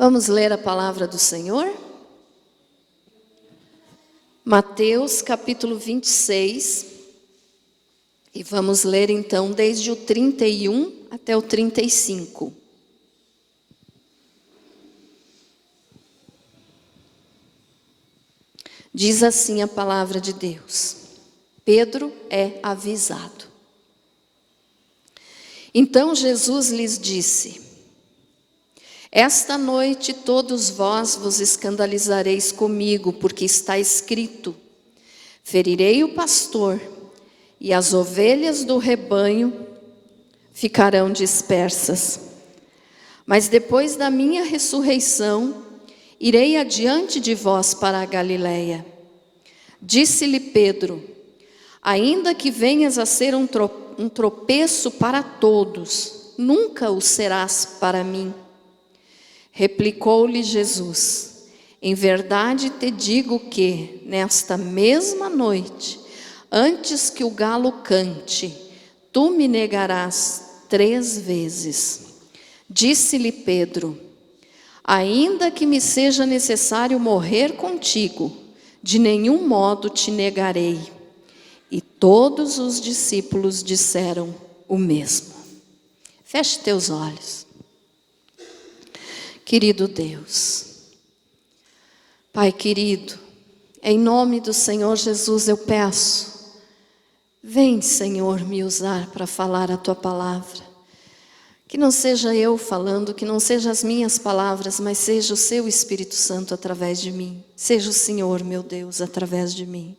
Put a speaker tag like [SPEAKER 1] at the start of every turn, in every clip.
[SPEAKER 1] Vamos ler a palavra do Senhor? Mateus capítulo 26, e vamos ler então desde o 31 até o 35. Diz assim a palavra de Deus: Pedro é avisado. Então Jesus lhes disse: Esta noite todos vós vos escandalizareis comigo, porque está escrito: ferirei o pastor, e as ovelhas do rebanho ficarão dispersas. Mas depois da minha ressurreição, irei adiante de vós para a Galileia. Disse-lhe Pedro: ainda que venhas a ser um tropeço para todos, nunca o serás para mim. Replicou-lhe Jesus: em verdade te digo que, nesta mesma noite, antes que o galo cante, tu me negarás 3 vezes. Disse-lhe Pedro: ainda que me seja necessário morrer contigo, de nenhum modo te negarei. E todos os discípulos disseram o mesmo. Feche teus olhos. Querido Deus, Pai querido, em nome do Senhor Jesus eu peço, vem, Senhor, me usar para falar a Tua palavra. Que não seja eu falando, que não sejam as minhas palavras, mas seja o Seu Espírito Santo através de mim. Seja o Senhor, meu Deus, através de mim.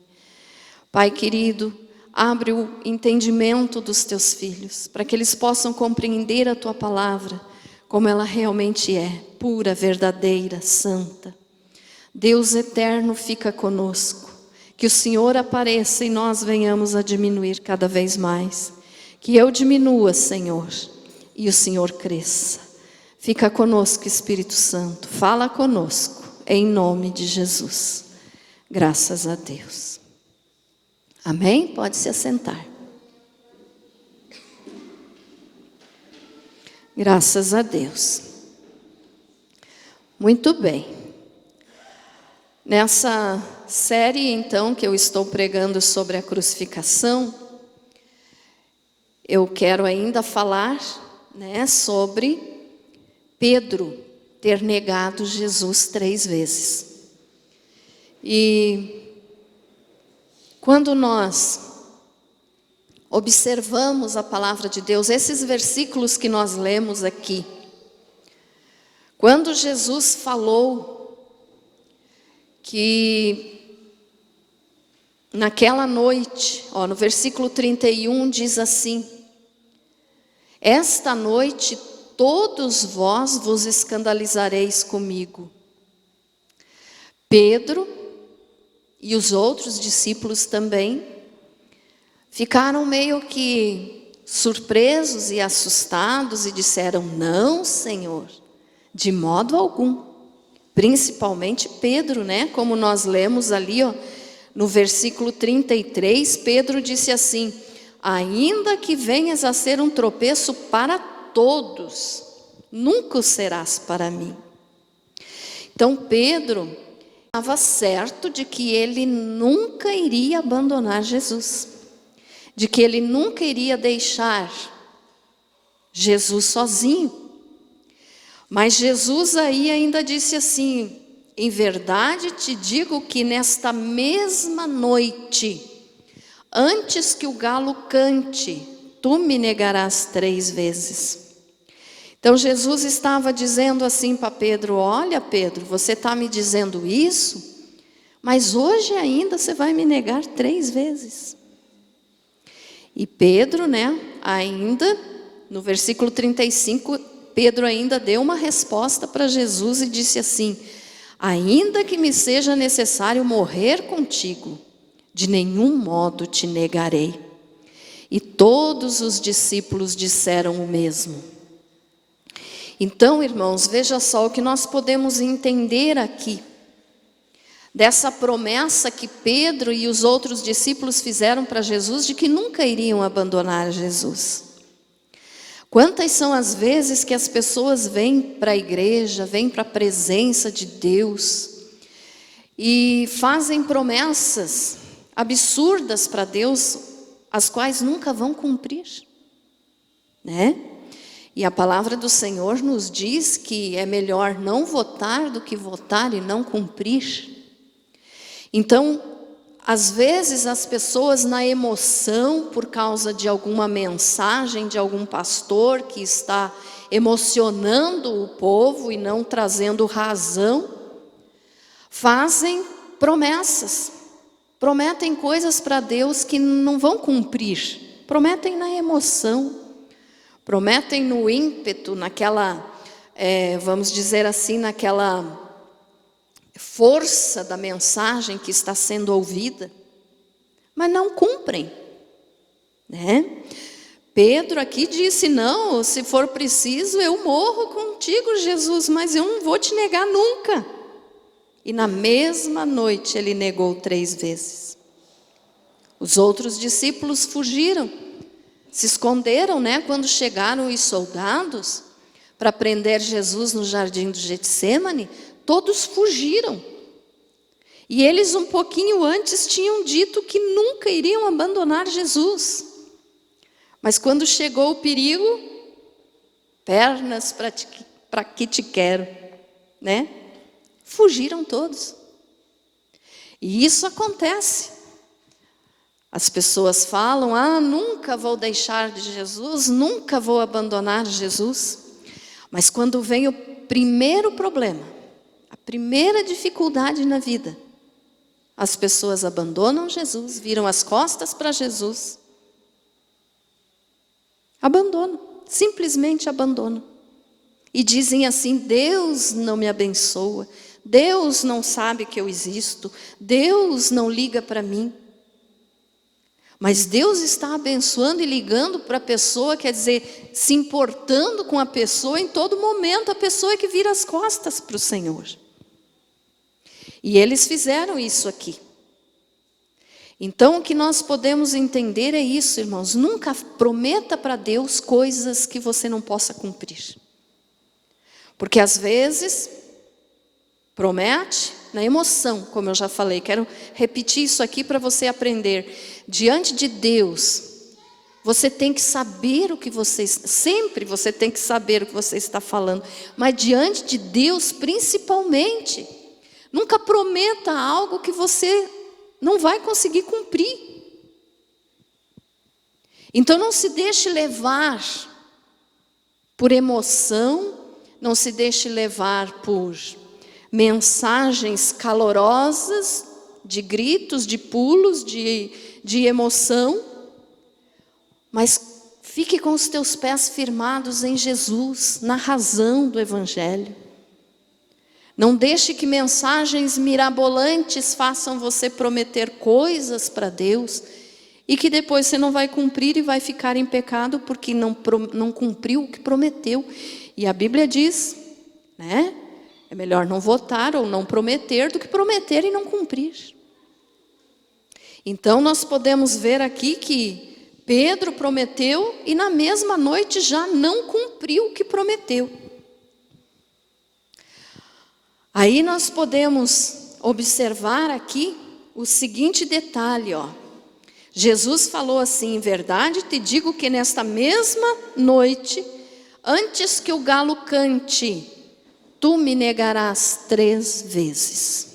[SPEAKER 1] Pai querido, abre o entendimento dos Teus filhos, para que eles possam compreender a Tua palavra, como ela realmente é, pura, verdadeira, santa. Deus eterno fica conosco. Que o Senhor apareça e nós venhamos a diminuir cada vez mais. Que eu diminua, Senhor, e o Senhor cresça. Fica conosco, Espírito Santo. Fala conosco, em nome de Jesus. Graças a Deus. Amém? Pode se assentar. Graças a Deus. Muito bem. Nessa série, então, que eu estou pregando sobre a crucificação, eu quero ainda falar, sobre Pedro ter negado Jesus 3 vezes. E quando nós observamos a palavra de Deus, esses versículos que nós lemos aqui, quando Jesus falou que naquela noite, no versículo 31 diz assim: esta noite todos vós vos escandalizareis comigo. Pedro e os outros discípulos também ficaram meio que surpresos e assustados e disseram: não, Senhor, de modo algum. Principalmente Pedro, como nós lemos ali, no versículo 33, Pedro disse assim: ainda que venhas a ser um tropeço para todos, nunca o serás para mim. Então Pedro estava certo de que ele nunca iria abandonar Jesus, de que ele nunca iria deixar Jesus sozinho. Mas Jesus aí ainda disse assim: em verdade te digo que nesta mesma noite, antes que o galo cante, tu me negarás 3 vezes. Então Jesus estava dizendo assim para Pedro: olha, Pedro, você está me dizendo isso, mas hoje ainda você vai me negar 3 vezes. E Pedro, ainda, no versículo 35, Pedro ainda deu uma resposta para Jesus e disse assim: ainda que me seja necessário morrer contigo, de nenhum modo te negarei. E todos os discípulos disseram o mesmo. Então, irmãos, veja só o que nós podemos entender aqui dessa promessa que Pedro e os outros discípulos fizeram para Jesus, de que nunca iriam abandonar Jesus. Quantas são as vezes que as pessoas vêm para a igreja, vêm para a presença de Deus e fazem promessas absurdas para Deus, as quais nunca vão cumprir, né? E a palavra do Senhor nos diz que é melhor não votar do que votar e não cumprir. Então, às vezes as pessoas na emoção, por causa de alguma mensagem de algum pastor que está emocionando o povo e não trazendo razão, fazem promessas, prometem coisas para Deus que não vão cumprir, prometem na emoção, prometem no ímpeto, naquela, vamos dizer assim, naquela força da mensagem que está sendo ouvida, mas não cumprem, né? Pedro aqui disse: não, se for preciso eu morro contigo, Jesus, mas eu não vou te negar nunca. E na mesma noite ele negou 3 vezes. Os outros discípulos fugiram, se esconderam, né? Quando chegaram os soldados para prender Jesus no jardim do Getsêmani, todos fugiram. E eles um pouquinho antes tinham dito que nunca iriam abandonar Jesus. Mas quando chegou o perigo, pernas para que te quero, né? Fugiram todos. E isso acontece. As pessoas falam: nunca vou deixar de Jesus, nunca vou abandonar Jesus. Mas quando vem o primeiro problema, a primeira dificuldade na vida, as pessoas abandonam Jesus, viram as costas para Jesus. Abandonam, simplesmente abandonam. E dizem assim: Deus não me abençoa, Deus não sabe que eu existo, Deus não liga para mim. Mas Deus está abençoando e ligando para a pessoa, quer dizer, se importando com a pessoa em todo momento, a pessoa que vira as costas para o Senhor. E eles fizeram isso aqui. Então o que nós podemos entender é isso, irmãos: nunca prometa para Deus coisas que você não possa cumprir. Porque às vezes promete na emoção, como eu já falei. Quero repetir isso aqui para você aprender. Diante de Deus, você tem que saber o que você... Sempre você tem que saber o que você está falando. Mas diante de Deus, principalmente, nunca prometa algo que você não vai conseguir cumprir. Então não se deixe levar por emoção, não se deixe levar por mensagens calorosas, de gritos, de pulos, de emoção, mas fique com os teus pés firmados em Jesus, na razão do Evangelho. Não deixe que mensagens mirabolantes façam você prometer coisas para Deus e que depois você não vai cumprir e vai ficar em pecado porque não cumpriu o que prometeu. E a Bíblia diz, né? É melhor não votar ou não prometer do que prometer e não cumprir. Então nós podemos ver aqui que Pedro prometeu e na mesma noite já não cumpriu o que prometeu. Aí nós podemos observar aqui o seguinte detalhe, ó. Jesus falou assim: em verdade te digo que nesta mesma noite, antes que o galo cante, tu me negarás 3 vezes.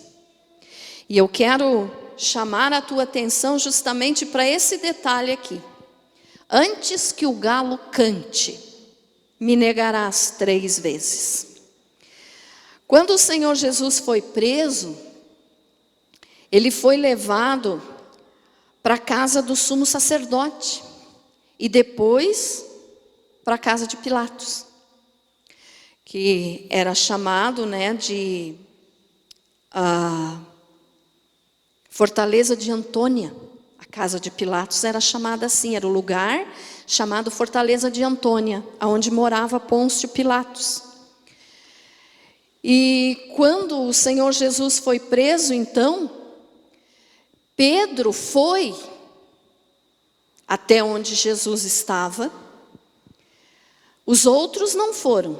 [SPEAKER 1] E eu quero chamar a tua atenção justamente para esse detalhe aqui. Antes que o galo cante, me negarás 3 vezes. Quando o Senhor Jesus foi preso, ele foi levado para a casa do sumo sacerdote e depois para a casa de Pilatos, que era chamado, né, de Fortaleza de Antônia. A casa de Pilatos era chamada assim, era o lugar chamado Fortaleza de Antônia, onde morava Pôncio Pilatos. E quando o Senhor Jesus foi preso, então, Pedro foi até onde Jesus estava, Os outros não foram,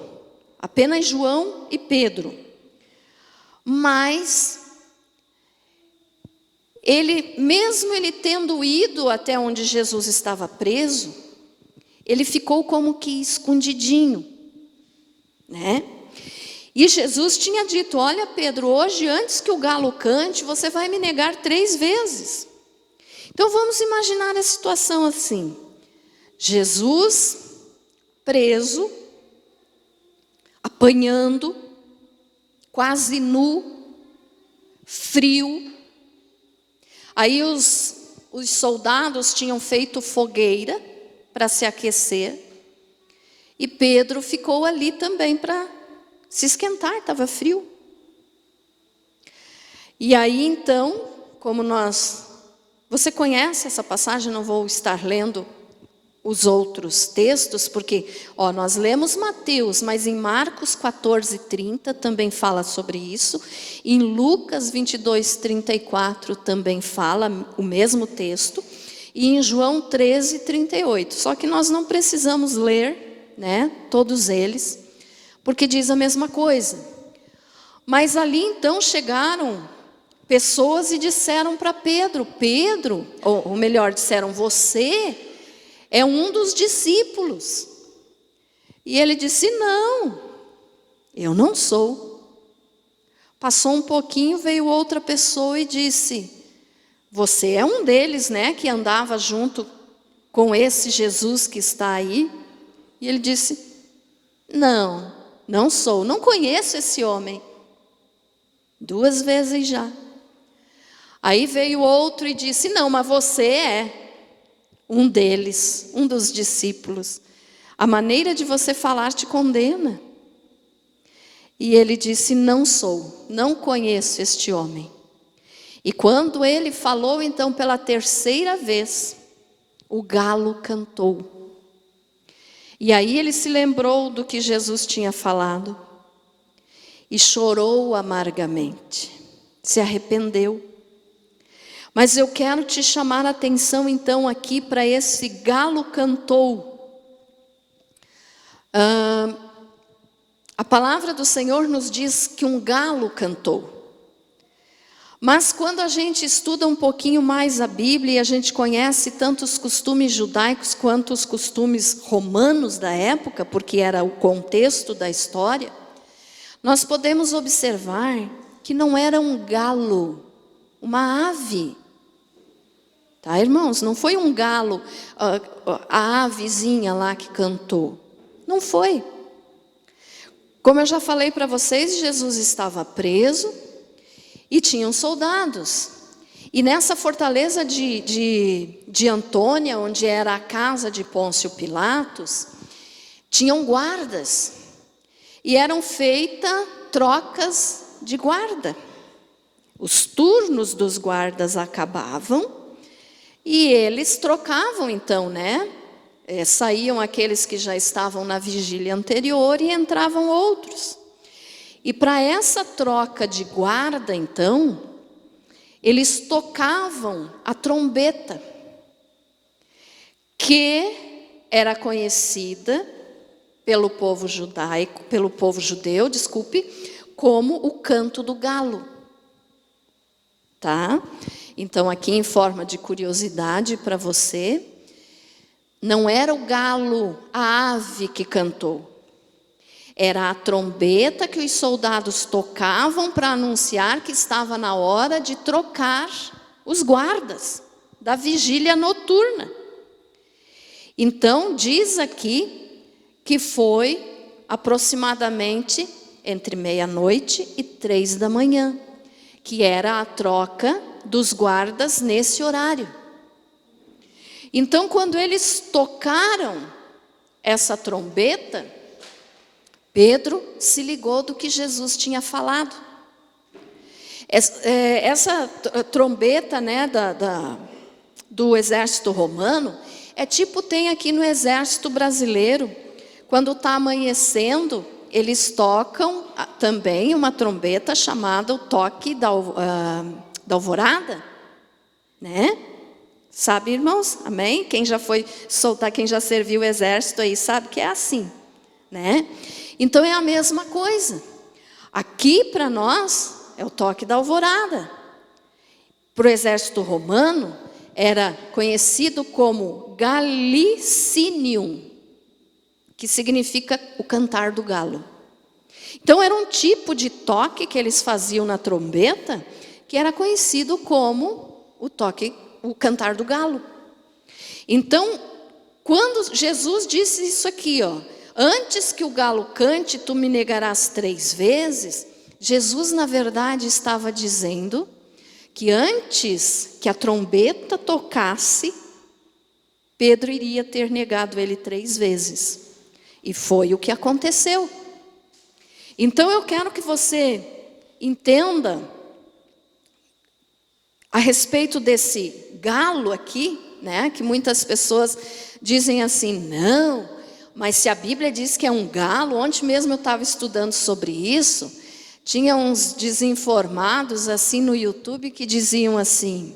[SPEAKER 1] apenas João e Pedro. Mas mesmo ele tendo ido até onde Jesus estava preso, ele ficou como que escondidinho, né? E Jesus tinha dito: olha, Pedro, hoje antes que o galo cante, você vai me negar 3 vezes. Então vamos imaginar a situação assim: Jesus preso, apanhando, quase nu, frio. Aí os soldados tinham feito fogueira para se aquecer, e Pedro ficou ali também para se esquentar, estava frio. E aí então, você conhece essa passagem, não vou estar lendo os outros textos, porque nós lemos Mateus, mas em Marcos 14:30 também fala sobre isso, em Lucas 22:34 também fala o mesmo texto, e em João 13:38. Só que nós não precisamos ler, né, todos eles, porque diz a mesma coisa. Mas ali então chegaram pessoas e disseram para Pedro, ou melhor, disseram: você é um dos discípulos. E ele disse: não, eu não sou. Passou um pouquinho, veio outra pessoa e disse: você é um deles, né, que andava junto com esse Jesus que está aí? E ele disse: não, não sou, não conheço esse homem. 2 vezes já. Aí veio outro e disse: não, mas você é um deles, um dos discípulos. A maneira de você falar te condena. E ele disse: não sou, não conheço este homem. E quando ele falou então pela 3ª vez, o galo cantou. E aí ele se lembrou do que Jesus tinha falado e chorou amargamente, se arrependeu. Mas eu quero te chamar a atenção então aqui para esse galo cantou. A palavra do Senhor nos diz que um galo cantou. Mas quando a gente estuda um pouquinho mais a Bíblia e a gente conhece tanto os costumes judaicos quanto os costumes romanos da época, porque era o contexto da história, nós podemos observar que não era um galo, uma ave. Tá, irmãos? Não foi um galo, a avezinha lá que cantou. Não foi. Como eu já falei para vocês, Jesus estava preso e tinham soldados. E nessa fortaleza de Antônia, onde era a casa de Pôncio Pilatos, tinham guardas. E eram feitas trocas de guarda. Os turnos dos guardas acabavam e eles trocavam então, né? Saíam aqueles que já estavam na vigília anterior e entravam outros. E para essa troca de guarda, então, eles tocavam a trombeta, que era conhecida pelo povo judeu, como o canto do galo. Tá? Então, aqui em forma de curiosidade para você, não era o galo, a ave que cantou. Era a trombeta que os soldados tocavam para anunciar que estava na hora de trocar os guardas da vigília noturna. Então, diz aqui que foi aproximadamente entre 12:00 e 3:00, que era a troca dos guardas nesse horário. Então, quando eles tocaram essa trombeta, Pedro se ligou do que Jesus tinha falado. Essa trombeta, né, do exército romano, tem aqui no exército brasileiro. Quando está amanhecendo, eles tocam também uma trombeta chamada o toque da alvorada, né? Sabe, irmãos? Amém? Quem já foi soltar, quem já serviu o exército aí, sabe que é assim. né? Então é a mesma coisa. Aqui para nós é o toque da alvorada. Para o exército romano era conhecido como Galicinium, que significa o cantar do galo. Então era um tipo de toque que eles faziam na trombeta, que era conhecido como o cantar do galo. Então, quando Jesus disse isso aqui, antes que o galo cante, tu me negarás 3 vezes, Jesus, na verdade, estava dizendo que antes que a trombeta tocasse, Pedro iria ter negado ele 3 vezes. E foi o que aconteceu. Então eu quero que você entenda a respeito desse galo aqui, né? Que muitas pessoas dizem assim, não, mas se a Bíblia diz que é um galo, ontem mesmo eu estava estudando sobre isso, tinha uns desinformados assim no YouTube que diziam assim,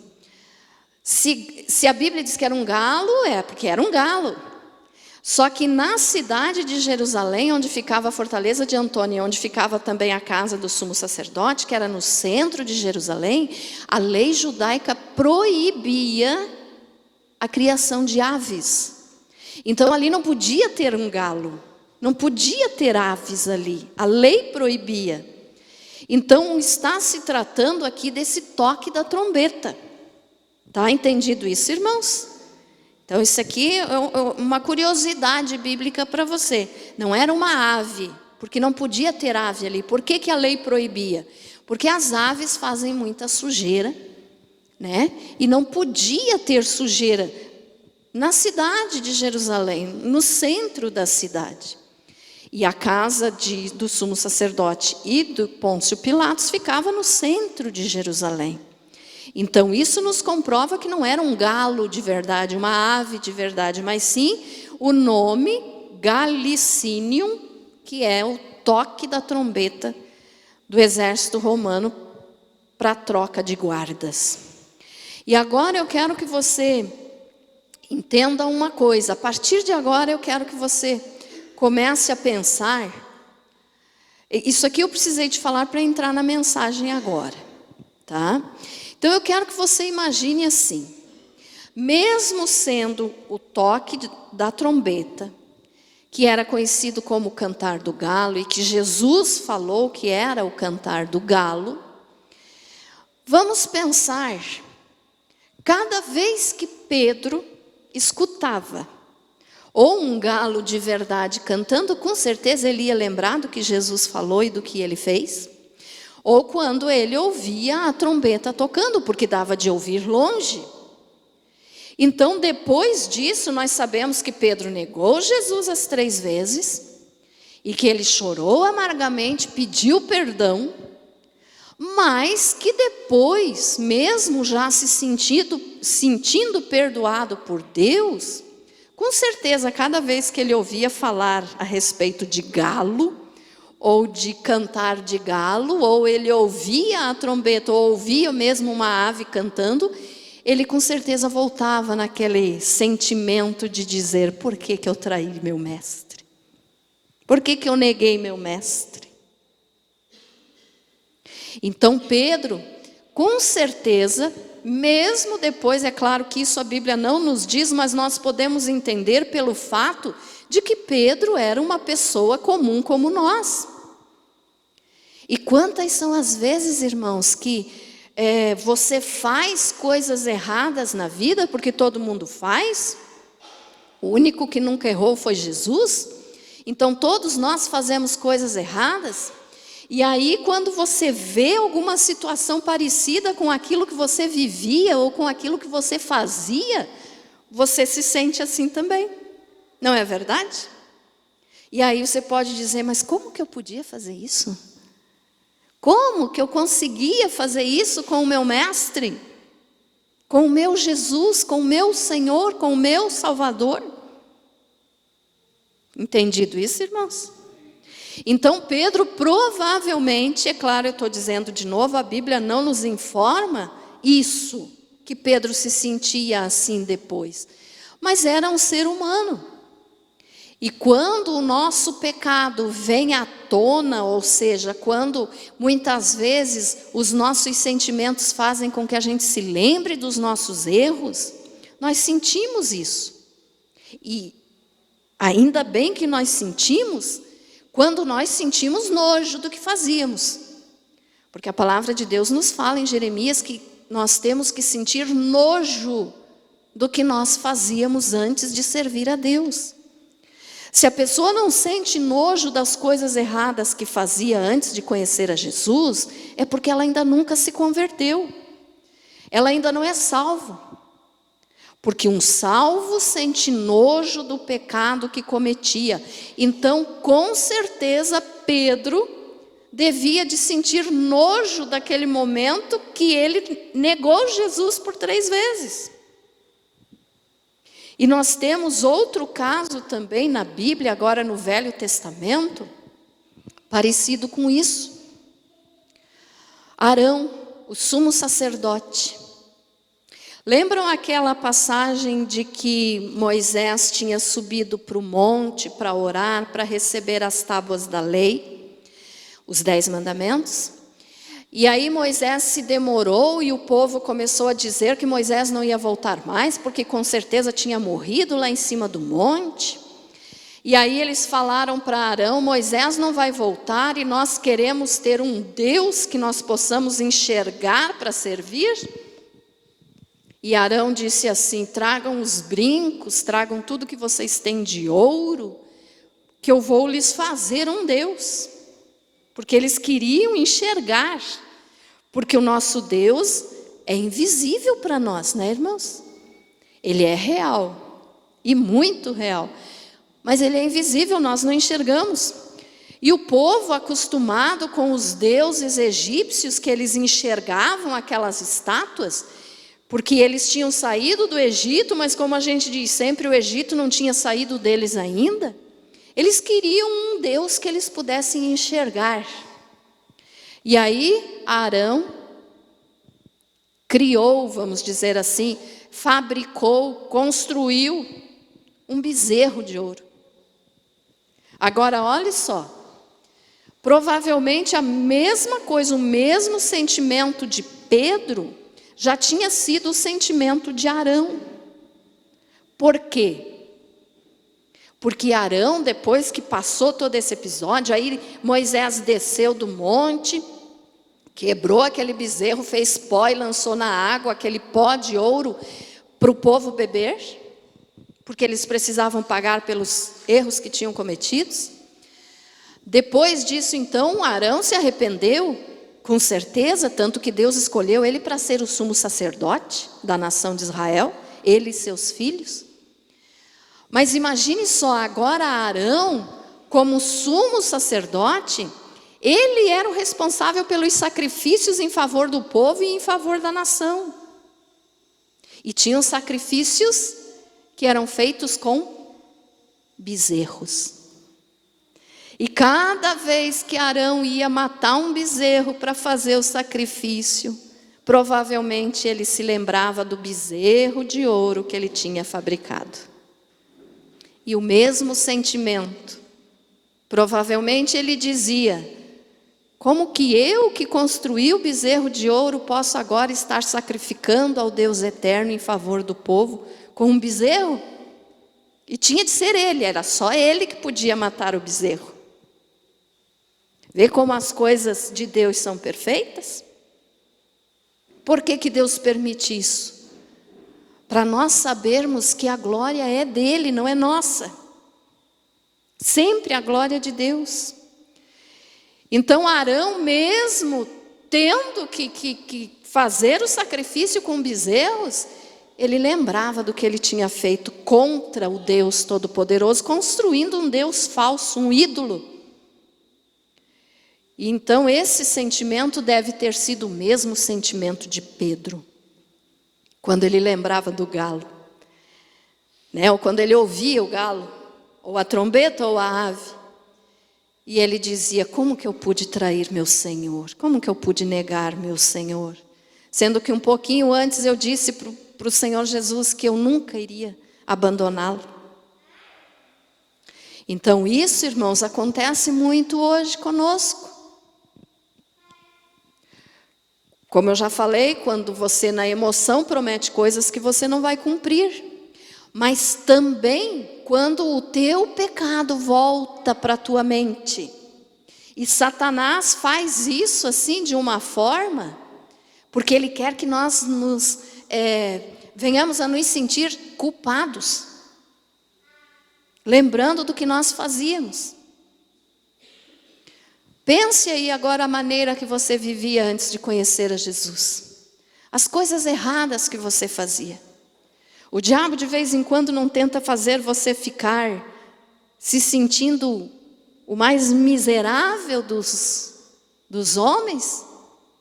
[SPEAKER 1] se a Bíblia diz que era um galo, é porque era um galo. Só que na cidade de Jerusalém, onde ficava a fortaleza de Antônio, onde ficava também a casa do sumo sacerdote, que era no centro de Jerusalém, a lei judaica proibia a criação de aves. Então ali não podia ter um galo, não podia ter aves ali, a lei proibia. Então está se tratando aqui desse toque da trombeta. Tá entendido isso, irmãos? Então isso aqui é uma curiosidade bíblica para você. Não era uma ave, porque não podia ter ave ali. Por que a lei proibia? Porque as aves fazem muita sujeira, né? E não podia ter sujeira na cidade de Jerusalém, no centro da cidade. E a casa do sumo sacerdote e do Pôncio Pilatos ficava no centro de Jerusalém. Então isso nos comprova que não era um galo de verdade, uma ave de verdade, mas sim o nome Galicinium, que é o toque da trombeta do exército romano para a troca de guardas. E agora eu quero que você entenda uma coisa. A partir de agora eu quero que você comece a pensar. Isso aqui eu precisei te falar para entrar na mensagem agora, tá? Então eu quero que você imagine assim, mesmo sendo o toque da trombeta, que era conhecido como o cantar do galo, e que Jesus falou que era o cantar do galo, vamos pensar, cada vez que Pedro escutava, ou um galo de verdade cantando, com certeza ele ia lembrar do que Jesus falou e do que ele fez. Ou quando ele ouvia a trombeta tocando, porque dava de ouvir longe. Então, depois disso, nós sabemos que Pedro negou Jesus as 3 vezes, e que ele chorou amargamente, pediu perdão, mas que depois, mesmo já se sentindo perdoado por Deus, com certeza, cada vez que ele ouvia falar a respeito de galo, ou de cantar de galo, ou ele ouvia a trombeta, ou ouvia mesmo uma ave cantando, ele com certeza voltava naquele sentimento de dizer, por que eu traí meu mestre? Por que eu neguei meu mestre? Então Pedro, com certeza, mesmo depois, é claro que isso a Bíblia não nos diz, mas nós podemos entender pelo fato de que Pedro era uma pessoa comum como nós. E quantas são as vezes, irmãos, que você faz coisas erradas na vida, porque todo mundo faz? O único que nunca errou foi Jesus. Então todos nós fazemos coisas erradas. E aí quando você vê alguma situação parecida com aquilo que você vivia, ou com aquilo que você fazia, você se sente assim também. Não é verdade? E aí você pode dizer, mas como que eu podia fazer isso? Como que eu conseguia fazer isso com o meu mestre? Com o meu Jesus, com o meu Senhor, com o meu Salvador? Entendido isso, irmãos? Então Pedro provavelmente, é claro, eu estou dizendo de novo, a Bíblia não nos informa isso, que Pedro se sentia assim depois. Mas era um ser humano. E quando o nosso pecado vem à tona, ou seja, quando muitas vezes os nossos sentimentos fazem com que a gente se lembre dos nossos erros, nós sentimos isso. E ainda bem que nós sentimos quando nós sentimos nojo do que fazíamos. Porque a palavra de Deus nos fala em Jeremias que nós temos que sentir nojo do que nós fazíamos antes de servir a Deus. Se a pessoa não sente nojo das coisas erradas que fazia antes de conhecer a Jesus, é porque ela ainda nunca se converteu. Ela ainda não é salva. Porque um salvo sente nojo do pecado que cometia. Então, com certeza, Pedro devia de sentir nojo daquele momento que ele negou Jesus por 3 vezes. E nós temos outro caso também na Bíblia, agora no Velho Testamento, parecido com isso. Arão, o sumo sacerdote. Lembram aquela passagem de que Moisés tinha subido para o monte para orar, para receber as tábuas da lei, os 10 mandamentos? E aí Moisés se demorou e o povo começou a dizer que Moisés não ia voltar mais, porque com certeza tinha morrido lá em cima do monte. E aí eles falaram para Arão: Moisés não vai voltar e nós queremos ter um Deus que nós possamos enxergar para servir. E Arão disse assim: tragam os brincos, tragam tudo que vocês têm de ouro, que eu vou lhes fazer um Deus. Porque eles queriam enxergar, porque o nosso Deus é invisível para nós, né, irmãos? Ele é real, e muito real, mas ele é invisível, nós não enxergamos. E o povo, acostumado com os deuses egípcios, que eles enxergavam aquelas estátuas, porque eles tinham saído do Egito, mas como a gente diz sempre, o Egito não tinha saído deles ainda. Eles queriam um Deus que eles pudessem enxergar. E aí Arão criou, vamos dizer assim, fabricou, construiu um bezerro de ouro. Agora olhe só, provavelmente a mesma coisa, o mesmo sentimento de Pedro já tinha sido o sentimento de Arão. Por quê? Porque Arão, depois que passou todo esse episódio, aí Moisés desceu do monte, quebrou aquele bezerro, fez pó e lançou na água aquele pó de ouro para o povo beber, porque eles precisavam pagar pelos erros que tinham cometidos. Depois disso, então, Arão se arrependeu, com certeza, tanto que Deus escolheu ele para ser o sumo sacerdote da nação de Israel, ele e seus filhos. Mas imagine só, agora Arão, como sumo sacerdote, ele era o responsável pelos sacrifícios em favor do povo e em favor da nação. E tinham sacrifícios que eram feitos com bezerros. E cada vez que Arão ia matar um bezerro para fazer o sacrifício, provavelmente ele se lembrava do bezerro de ouro que ele tinha fabricado. E o mesmo sentimento, provavelmente ele dizia: como que eu que construí o bezerro de ouro posso agora estar sacrificando ao Deus eterno em favor do povo com um bezerro? E tinha de ser ele, era só ele que podia matar o bezerro. Vê como as coisas de Deus são perfeitas? Por que que Deus permite isso? Para nós sabermos que a glória é dele, não é nossa. Sempre a glória de Deus. Então Arão, mesmo tendo que fazer o sacrifício com bezerros, ele lembrava do que ele tinha feito contra o Deus Todo-Poderoso, construindo um Deus falso, um ídolo. E então esse sentimento deve ter sido o mesmo sentimento de Pedro, quando ele lembrava do galo, né? Ou quando ele ouvia o galo, ou a trombeta ou a ave, e ele dizia: como que eu pude trair meu Senhor? Como que eu pude negar meu Senhor? Sendo que um pouquinho antes eu disse para o Senhor Jesus que eu nunca iria abandoná-lo. Então isso, irmãos, acontece muito hoje conosco. Como eu já falei, quando você na emoção promete coisas que você não vai cumprir. Mas também quando o teu pecado volta para a tua mente. E Satanás faz isso assim de uma forma, porque ele quer que nós venhamos a nos sentir culpados. Lembrando do que nós fazíamos. Pense aí agora a maneira que você vivia antes de conhecer a Jesus. As coisas erradas que você fazia. O diabo de vez em quando não tenta fazer você ficar se sentindo o mais miserável dos homens.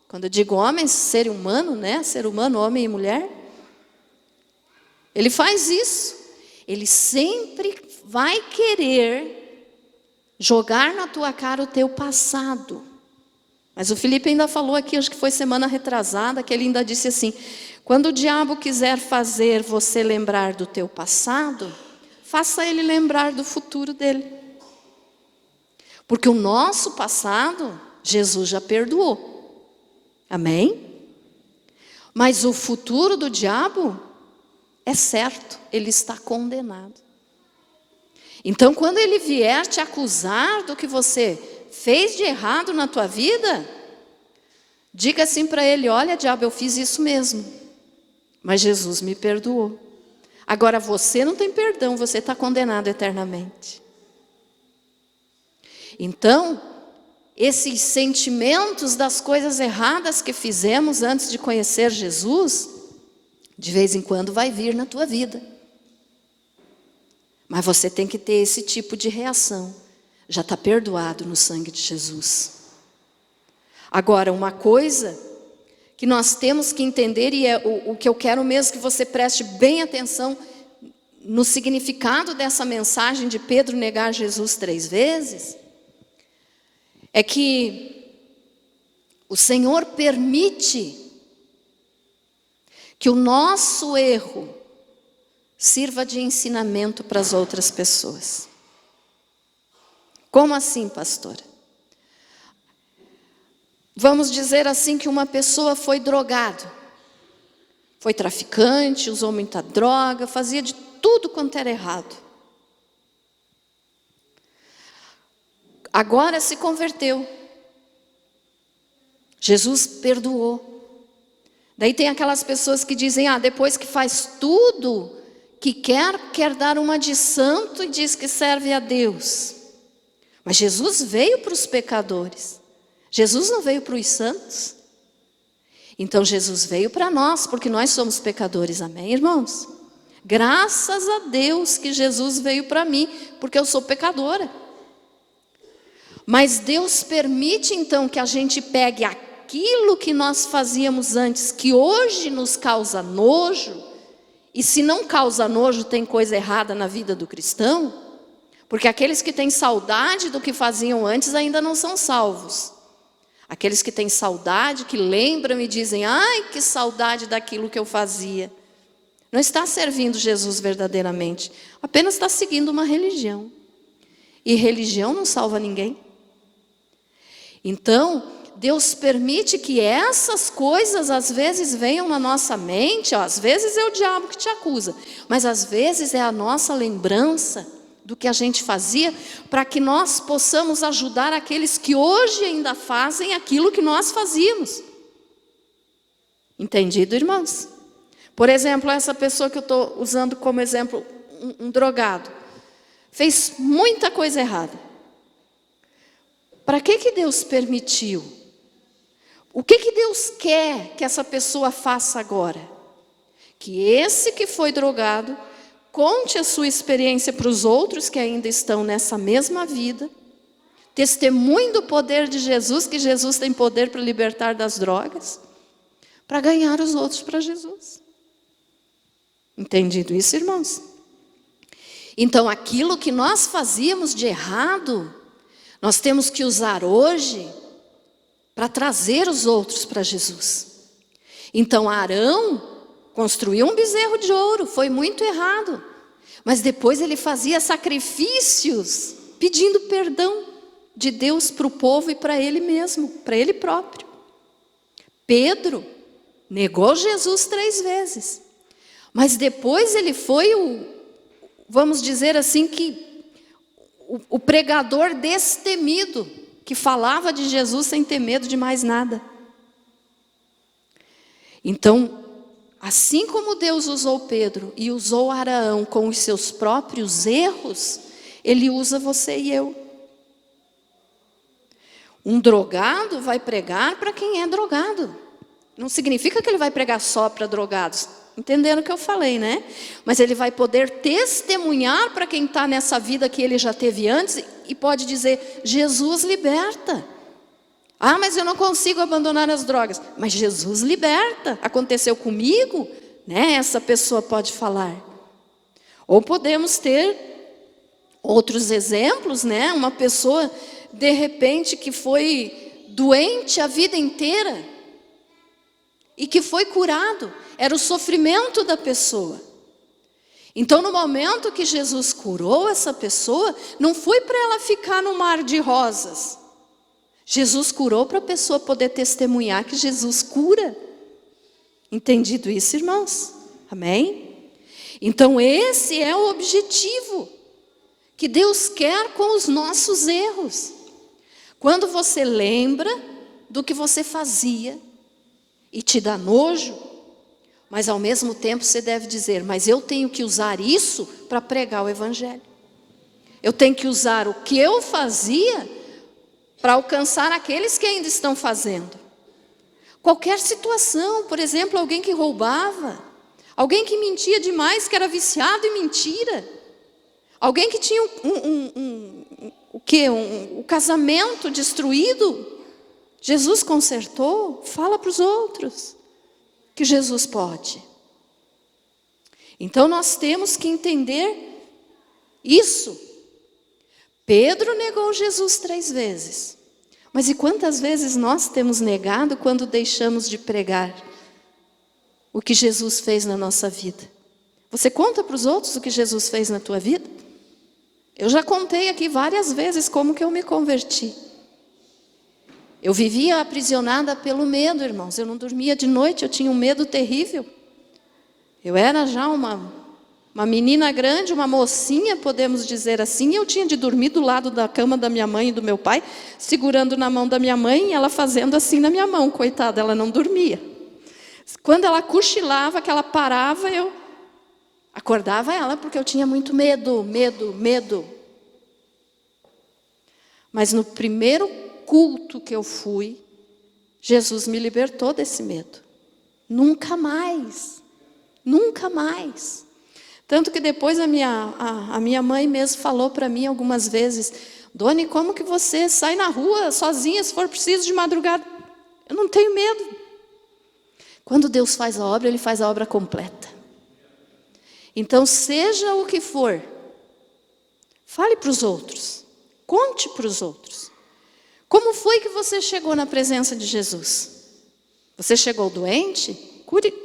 [SPEAKER 1] Quando eu digo homens, ser humano, né? Ser humano, homem e mulher. Ele faz isso. Ele sempre vai querer jogar na tua cara o teu passado. Mas o Felipe ainda falou aqui, acho que foi semana retrasada, que ele ainda disse assim: quando o diabo quiser fazer você lembrar do teu passado, faça ele lembrar do futuro dele. Porque o nosso passado, Jesus já perdoou. Amém? Mas o futuro do diabo é certo, ele está condenado. Então, quando ele vier te acusar do que você fez de errado na tua vida, diga assim para ele: olha, diabo, eu fiz isso mesmo, mas Jesus me perdoou. Agora você não tem perdão, você está condenado eternamente. Então, esses sentimentos das coisas erradas que fizemos antes de conhecer Jesus, de vez em quando vai vir na tua vida. Mas você tem que ter esse tipo de reação. Já está perdoado no sangue de Jesus. Agora, uma coisa que nós temos que entender, e é o que eu quero mesmo que você preste bem atenção no significado dessa mensagem de Pedro negar Jesus 3 vezes, é que o Senhor permite que o nosso erro sirva de ensinamento para as outras pessoas. Como assim, pastora? Vamos dizer assim que uma pessoa foi drogado, foi traficante, usou muita droga, fazia de tudo quanto era errado. Agora se converteu. Jesus perdoou. Daí tem aquelas pessoas que dizem: depois que faz tudo que quer dar uma de santo e diz que serve a Deus. Mas Jesus veio para os pecadores. Jesus não veio para os santos. Então Jesus veio para nós, porque nós somos pecadores, amém, irmãos? Graças a Deus que Jesus veio para mim, porque eu sou pecadora. Mas Deus permite então que a gente pegue aquilo que nós fazíamos antes, que hoje nos causa nojo. E se não causa nojo, tem coisa errada na vida do cristão. Porque aqueles que têm saudade do que faziam antes ainda não são salvos. Aqueles que têm saudade, que lembram e dizem: ai, que saudade daquilo que eu fazia. Não está servindo Jesus verdadeiramente. Apenas está seguindo uma religião. E religião não salva ninguém. Então, Deus permite que essas coisas às vezes venham na nossa mente. Às vezes é o diabo que te acusa, mas às vezes é a nossa lembrança do que a gente fazia, para que nós possamos ajudar aqueles que hoje ainda fazem aquilo que nós fazíamos. Entendido, irmãos? Por exemplo, essa pessoa que eu estou usando como exemplo, um drogado, fez muita coisa errada. Para que Deus permitiu? O que Deus quer que essa pessoa faça agora? Que esse que foi drogado conte a sua experiência para os outros que ainda estão nessa mesma vida, testemunhe do poder de Jesus, que Jesus tem poder para libertar das drogas, para ganhar os outros para Jesus. Entendido isso, irmãos? Então, aquilo que nós fazíamos de errado, nós temos que usar hoje para trazer os outros para Jesus. Então Arão construiu um bezerro de ouro, foi muito errado. Mas depois ele fazia sacrifícios pedindo perdão de Deus para o povo e para ele mesmo, para ele próprio. Pedro negou Jesus 3 vezes. Mas depois ele foi vamos dizer assim, que o pregador destemido, que falava de Jesus sem ter medo de mais nada. Então, assim como Deus usou Pedro e usou Araão com os seus próprios erros, Ele usa você e eu. Um drogado vai pregar para quem é drogado. Não significa que ele vai pregar só para drogados. Entenderam o que eu falei, né? Mas ele vai poder testemunhar para quem está nessa vida que ele já teve antes e pode dizer, Jesus liberta. Ah, mas eu não consigo abandonar as drogas. Mas Jesus liberta. Aconteceu comigo, né? Essa pessoa pode falar. Ou podemos ter outros exemplos, né? Uma pessoa, de repente, que foi doente a vida inteira e que foi curado. Era o sofrimento da pessoa. Então, no momento que Jesus curou essa pessoa, não foi para ela ficar no mar de rosas. Jesus curou para a pessoa poder testemunhar que Jesus cura. Entendido isso, irmãos? Amém? Então, esse é o objetivo que Deus quer com os nossos erros. Quando você lembra do que você fazia e te dá nojo, mas ao mesmo tempo você deve dizer, mas eu tenho que usar isso para pregar o Evangelho. Eu tenho que usar o que eu fazia para alcançar aqueles que ainda estão fazendo. Qualquer situação, por exemplo, alguém que roubava, alguém que mentia demais, que era viciado em mentira, alguém que tinha o casamento destruído, Jesus consertou, fala para os outros que Jesus pode. Então nós temos que entender isso. Pedro negou Jesus 3 vezes. Mas e quantas vezes nós temos negado quando deixamos de pregar o que Jesus fez na nossa vida? Você conta para os outros o que Jesus fez na tua vida? Eu já contei aqui várias vezes como que eu me converti. Eu vivia aprisionada pelo medo, irmãos. Eu não dormia de noite, eu tinha um medo terrível. Eu era já uma menina grande, uma mocinha, podemos dizer assim, e eu tinha de dormir do lado da cama da minha mãe e do meu pai, segurando na mão da minha mãe e ela fazendo assim na minha mão, coitada, ela não dormia. Quando ela cochilava, que ela parava, eu acordava ela, porque eu tinha muito medo. Mas no primeiro culto que eu fui, Jesus me libertou desse medo. Nunca mais. Tanto que depois a minha mãe mesmo falou para mim algumas vezes, Doni, como que você sai na rua sozinha se for preciso de madrugada? Eu não tenho medo. Quando Deus faz a obra, Ele faz a obra completa. Então, seja o que for, fale para os outros, conte para os outros. Como foi que você chegou na presença de Jesus? Você chegou doente?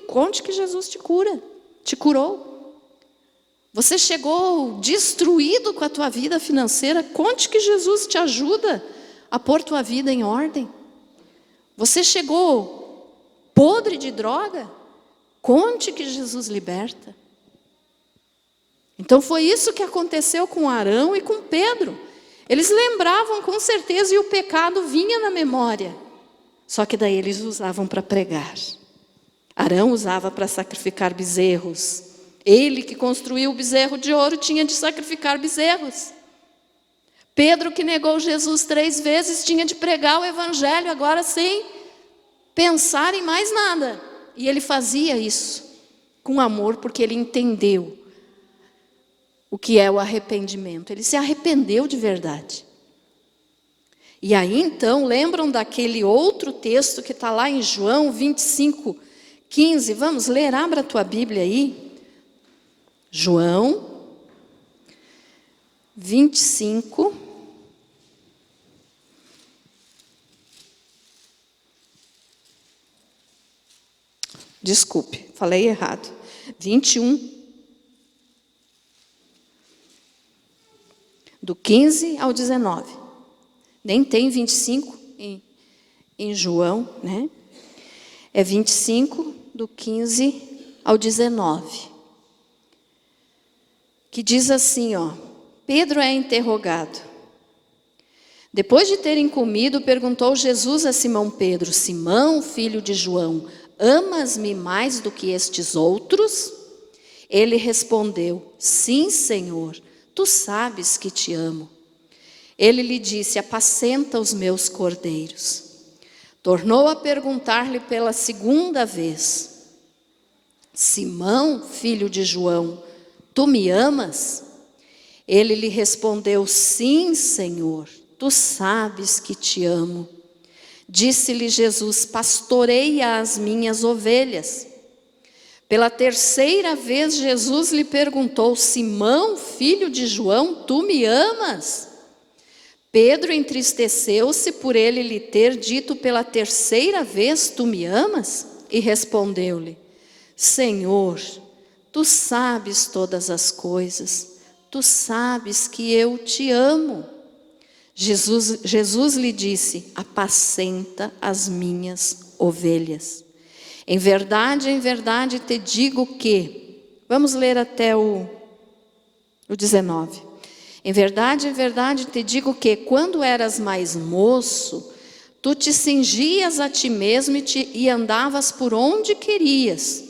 [SPEAKER 1] Conte que Jesus te cura, te curou. Você chegou destruído com a tua vida financeira? Conte que Jesus te ajuda a pôr tua vida em ordem. Você chegou podre de droga? Conte que Jesus liberta. Então foi isso que aconteceu com Arão e com Pedro. Eles lembravam com certeza e o pecado vinha na memória. Só que daí eles usavam para pregar. Arão usava para sacrificar bezerros. Ele que construiu o bezerro de ouro tinha de sacrificar bezerros. Pedro que negou Jesus 3 vezes tinha de pregar o Evangelho agora sem pensar em mais nada. E ele fazia isso com amor porque ele entendeu o que é o arrependimento. Ele se arrependeu de verdade. E aí então, lembram daquele outro texto que está lá em João 25:15? Vamos ler, abra a tua Bíblia aí. João 25. Desculpe, falei errado. 21. do 15 ao 19. Nem tem 25 em João, né? É 25, do 15 ao 19. Que diz assim, ó. Pedro é interrogado. Depois de terem comido, perguntou Jesus a Simão Pedro: Simão, filho de João, amas-me mais do que estes outros? Ele respondeu: Sim, Senhor, tu sabes que te amo. Ele lhe disse: apacenta os meus cordeiros. Tornou a perguntar-lhe pela segunda vez: Simão, filho de João, tu me amas? Ele lhe respondeu: Sim, Senhor, tu sabes que te amo. Disse-lhe Jesus: pastoreia as minhas ovelhas. Pela terceira vez Jesus lhe perguntou: Simão, filho de João, tu me amas? Pedro entristeceu-se por ele lhe ter dito pela terceira vez: tu me amas? E respondeu-lhe: Senhor, tu sabes todas as coisas, tu sabes que eu te amo. Jesus lhe disse: apacenta as minhas ovelhas. Em verdade te digo que... Vamos ler até o 19. Em verdade te digo que, quando eras mais moço, tu te cingias a ti mesmo e andavas por onde querias.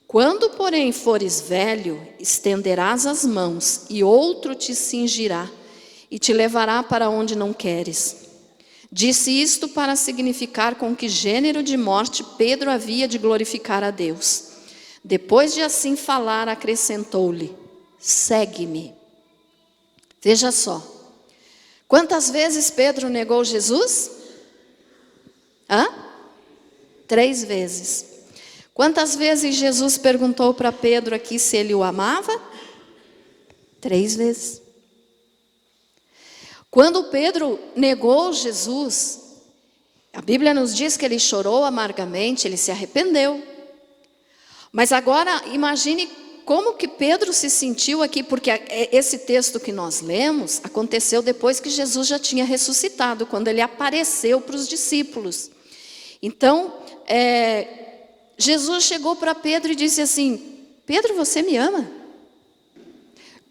[SPEAKER 1] Quando, porém, fores velho, estenderás as mãos, e outro te cingirá, e te levará para onde não queres. Disse isto para significar com que gênero de morte Pedro havia de glorificar a Deus. Depois de assim falar, acrescentou-lhe: segue-me. Veja só. Quantas vezes Pedro negou Jesus? 3 vezes. Quantas vezes Jesus perguntou para Pedro aqui se ele o amava? 3 vezes. Quando Pedro negou Jesus, a Bíblia nos diz que ele chorou amargamente, ele se arrependeu. Mas agora imagine como que Pedro se sentiu aqui, porque esse texto que nós lemos aconteceu depois que Jesus já tinha ressuscitado, quando ele apareceu para os discípulos. Então, Jesus chegou para Pedro e disse assim: Pedro, você me ama?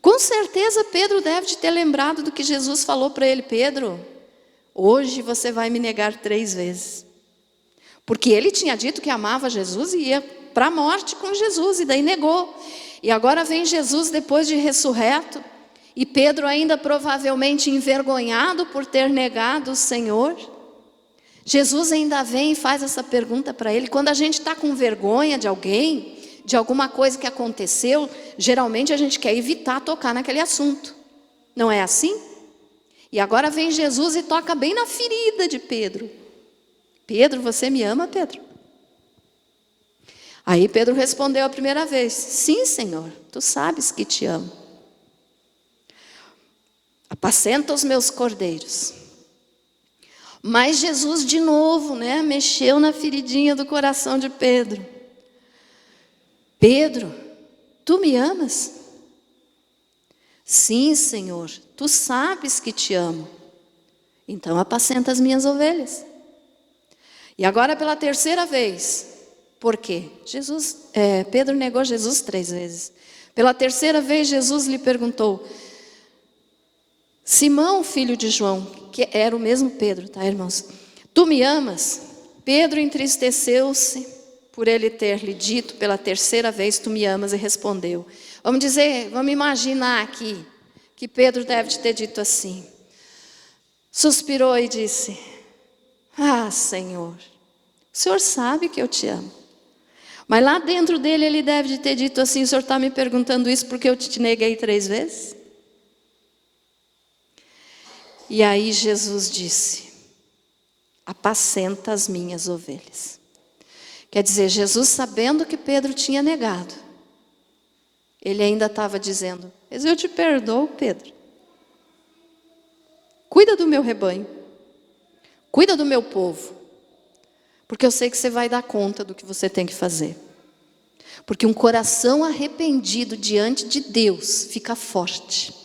[SPEAKER 1] Com certeza Pedro deve de ter lembrado do que Jesus falou para ele: Pedro, hoje você vai me negar 3 vezes. Porque ele tinha dito que amava Jesus e ia para a morte com Jesus, e daí negou. E agora vem Jesus depois de ressurreto, e Pedro ainda provavelmente envergonhado por ter negado o Senhor. Jesus ainda vem e faz essa pergunta para ele. Quando a gente está com vergonha de alguém, de alguma coisa que aconteceu, geralmente a gente quer evitar tocar naquele assunto. Não é assim? E agora vem Jesus e toca bem na ferida de Pedro. Pedro, você me ama, Pedro? Aí Pedro respondeu a primeira vez: sim, Senhor, tu sabes que te amo. Apacenta os meus cordeiros. Mas Jesus de novo, mexeu na feridinha do coração de Pedro. Pedro, tu me amas? Sim, Senhor, tu sabes que te amo. Então apacenta as minhas ovelhas. E agora pela terceira vez. Por quê? Pedro negou Jesus 3 vezes. Pela terceira vez Jesus lhe perguntou: Simão, filho de João, que era o mesmo Pedro, tá, irmãos? Tu me amas? Pedro entristeceu-se por ele ter lhe dito pela terceira vez: tu me amas, e respondeu. Vamos imaginar aqui que Pedro deve ter dito assim. Suspirou e disse: ah, Senhor, o Senhor sabe que eu te amo. Mas lá dentro dele ele deve de ter dito assim: o Senhor está me perguntando isso porque eu te neguei 3 vezes? E aí Jesus disse: apacenta as minhas ovelhas. Quer dizer, Jesus, sabendo que Pedro tinha negado, ele ainda estava dizendo: mas eu te perdoo, Pedro. Cuida do meu rebanho. Cuida do meu povo. Porque eu sei que você vai dar conta do que você tem que fazer. Porque um coração arrependido diante de Deus fica forte.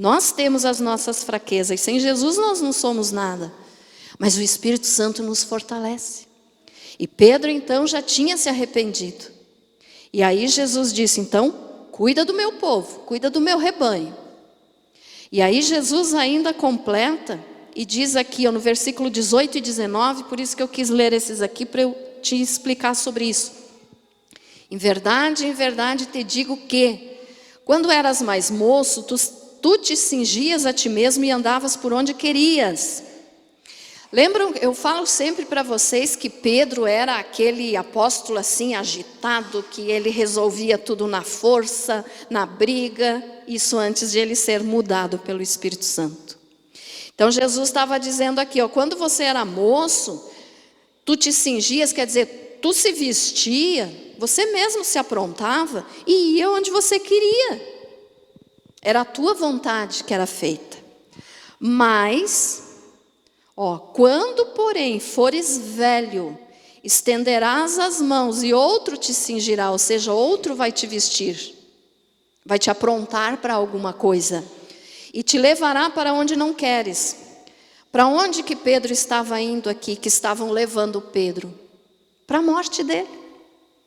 [SPEAKER 1] Nós temos as nossas fraquezas, e sem Jesus nós não somos nada. Mas o Espírito Santo nos fortalece. E Pedro então já tinha se arrependido. E aí Jesus disse, então, cuida do meu povo, cuida do meu rebanho. E aí Jesus ainda completa e diz aqui, no versículo 18 e 19, por isso que eu quis ler esses aqui para eu te explicar sobre isso. Em verdade te digo que, quando eras mais moço, tu te cingias a ti mesmo e andavas por onde querias. Lembram, eu falo sempre para vocês que Pedro era aquele apóstolo assim agitado, que ele resolvia tudo na força, na briga, isso antes de ele ser mudado pelo Espírito Santo. Então Jesus estava dizendo aqui, quando você era moço, tu te cingias, quer dizer, tu se vestia, você mesmo se aprontava e ia onde você queria. Era a tua vontade que era feita. Mas, quando porém fores velho, estenderás as mãos e outro te cingirá, ou seja, outro vai te vestir, vai te aprontar para alguma coisa e te levará para onde não queres. Para onde que Pedro estava indo aqui, que estavam levando Pedro? Para a morte dele,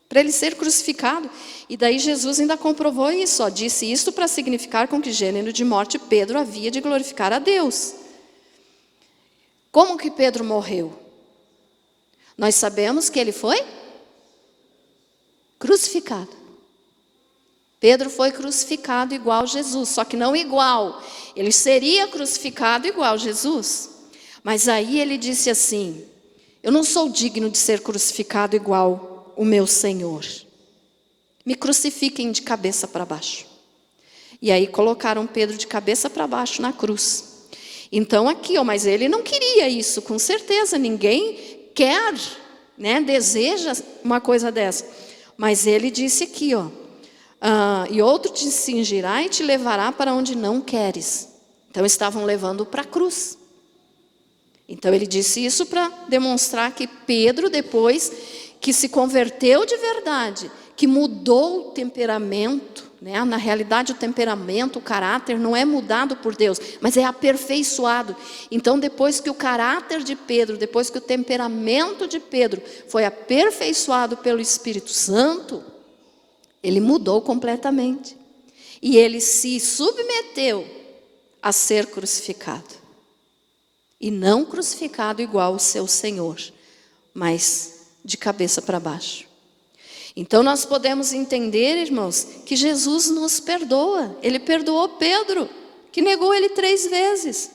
[SPEAKER 1] para ele ser crucificado. E daí Jesus ainda comprovou isso, disse isto para significar com que gênero de morte Pedro havia de glorificar a Deus. Como que Pedro morreu? Nós sabemos que ele foi crucificado. Pedro foi crucificado igual Jesus, só que não igual. Ele seria crucificado igual Jesus. Mas aí ele disse assim, eu não sou digno de ser crucificado igual o meu Senhor. Me crucifiquem de cabeça para baixo. E aí colocaram Pedro de cabeça para baixo na cruz. Então aqui, mas ele não queria isso, com certeza, ninguém quer, deseja uma coisa dessa. Mas ele disse aqui, e outro te cingirá e te levará para onde não queres. Então estavam levando para a cruz. Então ele disse isso para demonstrar que Pedro, depois que se converteu de verdade, que mudou o temperamento, na realidade o temperamento, o caráter não é mudado por Deus, mas é aperfeiçoado. Então depois que o caráter de Pedro, depois que o temperamento de Pedro foi aperfeiçoado pelo Espírito Santo, ele mudou completamente. E ele se submeteu a ser crucificado. E não crucificado igual o seu Senhor, mas de cabeça para baixo. Então nós podemos entender, irmãos, que Jesus nos perdoa. Ele perdoou Pedro, que negou ele 3 vezes.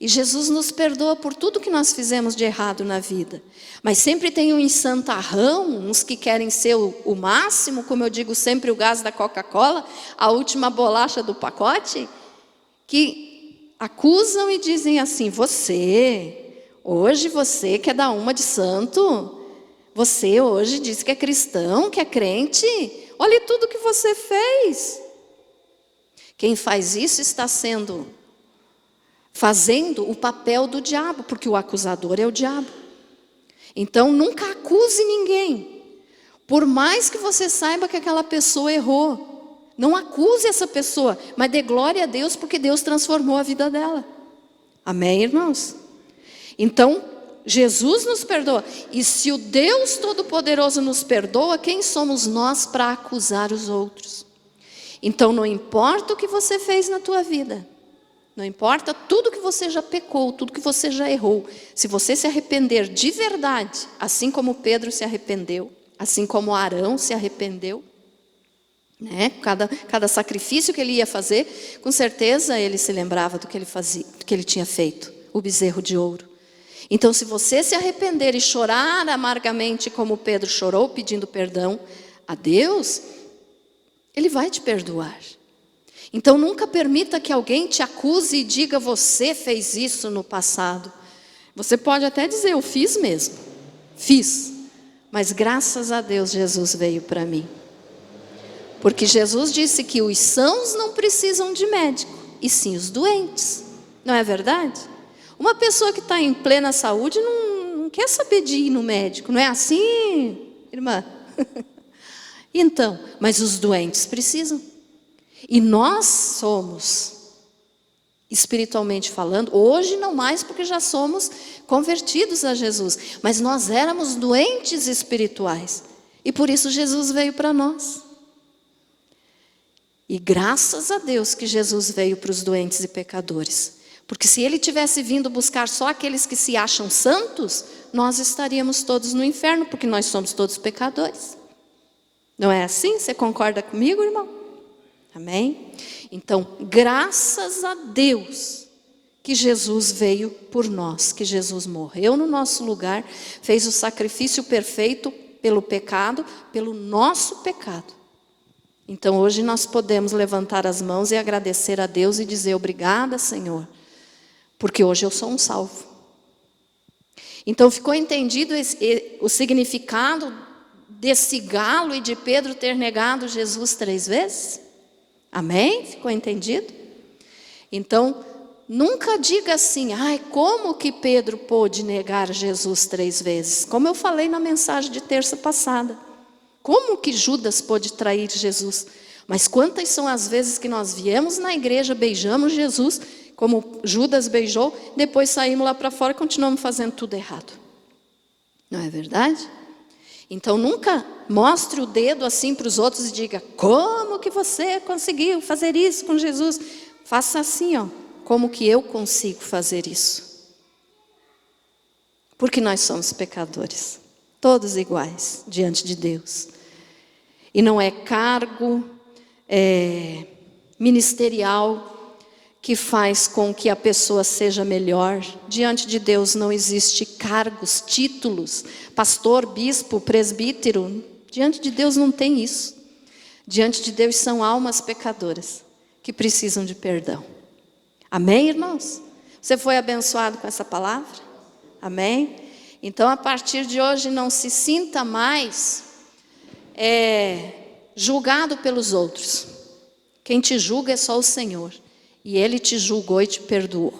[SPEAKER 1] E Jesus nos perdoa por tudo que nós fizemos de errado na vida. Mas sempre tem um ensantarrão, uns que querem ser o máximo, como eu digo sempre, o gás da Coca-Cola, a última bolacha do pacote, que acusam e dizem assim, hoje você quer dar uma de santo? Você hoje diz que é cristão, que é crente? Olha tudo que você fez. Quem faz isso está fazendo o papel do diabo, porque o acusador é o diabo. Então nunca acuse ninguém. Por mais que você saiba que aquela pessoa errou, não acuse essa pessoa, mas dê glória a Deus, porque Deus transformou a vida dela. Amém, irmãos? Então, Jesus nos perdoa. E se o Deus Todo-Poderoso nos perdoa, quem somos nós para acusar os outros? Então, não importa o que você fez na tua vida, não importa tudo que você já pecou, tudo que você já errou, se você se arrepender de verdade, assim como Pedro se arrependeu, assim como Arão se arrependeu, cada sacrifício que ele ia fazer, com certeza ele se lembrava do que ele fazia, do que ele tinha feito, o bezerro de ouro. Então, se você se arrepender e chorar amargamente como Pedro chorou, pedindo perdão a Deus, Ele vai te perdoar. Então, nunca permita que alguém te acuse e diga, você fez isso no passado. Você pode até dizer, eu fiz mesmo, fiz. Mas graças a Deus, Jesus veio para mim. Porque Jesus disse que os sãos não precisam de médico, e sim os doentes. Não é verdade? Uma pessoa que está em plena saúde não quer saber de ir no médico. Não é assim, irmã? Então, mas os doentes precisam. E nós somos espiritualmente falando. Hoje não mais, porque já somos convertidos a Jesus. Mas nós éramos doentes espirituais. E por isso Jesus veio para nós. E graças a Deus que Jesus veio para os doentes e pecadores. Porque se ele tivesse vindo buscar só aqueles que se acham santos, nós estaríamos todos no inferno, porque nós somos todos pecadores. Não é assim? Você concorda comigo, irmão? Amém? Então, graças a Deus que Jesus veio por nós, que Jesus morreu no nosso lugar, fez o sacrifício perfeito pelo pecado, pelo nosso pecado. Então, hoje nós podemos levantar as mãos e agradecer a Deus e dizer obrigada, Senhor, porque hoje eu sou um salvo. Então, ficou entendido o significado desse galo e de Pedro ter negado Jesus 3 vezes? Amém? Ficou entendido? Então, nunca diga assim, ai, como que Pedro pôde negar Jesus 3 vezes? Como eu falei na mensagem de terça passada. Como que Judas pôde trair Jesus? Mas quantas são as vezes que nós viemos na igreja, beijamos Jesus, como Judas beijou, depois saímos lá para fora e continuamos fazendo tudo errado. Não é verdade? Então nunca mostre o dedo assim para os outros e diga, como que você conseguiu fazer isso com Jesus? Faça assim, ó, como que eu consigo fazer isso? Porque nós somos pecadores, todos iguais diante de Deus. E não é cargo ministerial que faz com que a pessoa seja melhor. Diante de Deus não existe cargos, títulos, pastor, bispo, presbítero. Diante de Deus não tem isso. Diante de Deus são almas pecadoras que precisam de perdão. Amém, irmãos? Você foi abençoado com essa palavra? Amém? Então, a partir de hoje, não se sinta mais julgado pelos outros. Quem te julga é só o Senhor. E Ele te julgou e te perdoou.